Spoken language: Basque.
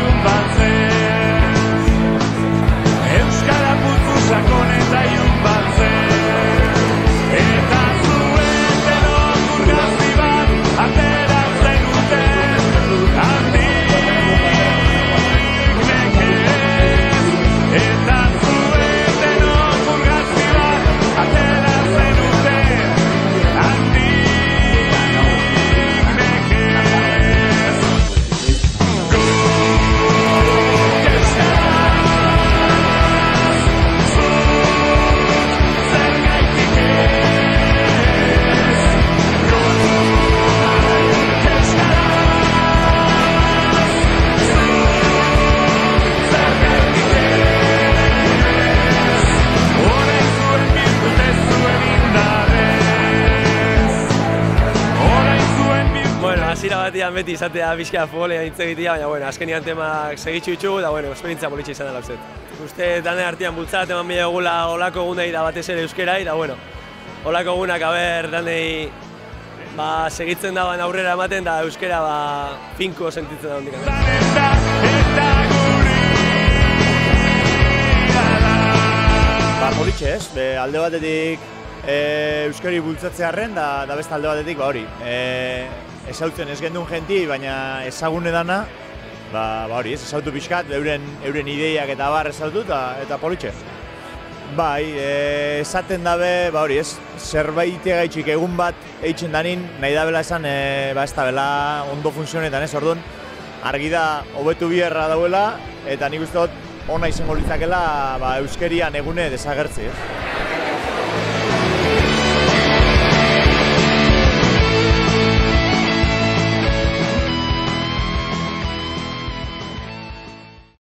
ilun bat zen. Euskara putzu sakon eta ilun bat zen. Eta zuen denok urgazki bat atera zenuten, handik nekez. Eta zuen denok urgazki bat atera zenuten, handik nekez. Guk euskaraz, zuk zergaitik ez. Guk euskaraz, zuk zergaitik ez. Orain zuen birtut ez zuen indarrez. Orain zuen birtut. Bueno, hasiera batean beti izatea pixka futbolean hitz egitea, baina bueno, azkenian temak segitxu ditugu, eta bueno, esperientzia politxe izan dela utzet. Uste dane artean bultzat eman bide egula olako egunei da batez ere euskerai, da bueno, olako egunak aber danei segitzen dagoen aurrera ematen, da euskera finko sentitzen da hondik. Eta guri ala. Politxe ez, alde batetik euskari bultzatzearren, da beste alde batetik hori. Ezautzen ez gendun jenti, baina ezagune dana, hori ez, ezautu pixkat, euren ideiak eta bar ezautu eta politxe. Bai, esaten dabe, hori ez, zerbaitegaitxik egun bat eitzen danin, nahi dabela esan, ez dabela ondo funtzionetan ez, orduan, argi da, hobetu biherra dauela, eta nik uste dut, ona izango litzakela euskerian egune desagertzi, ez.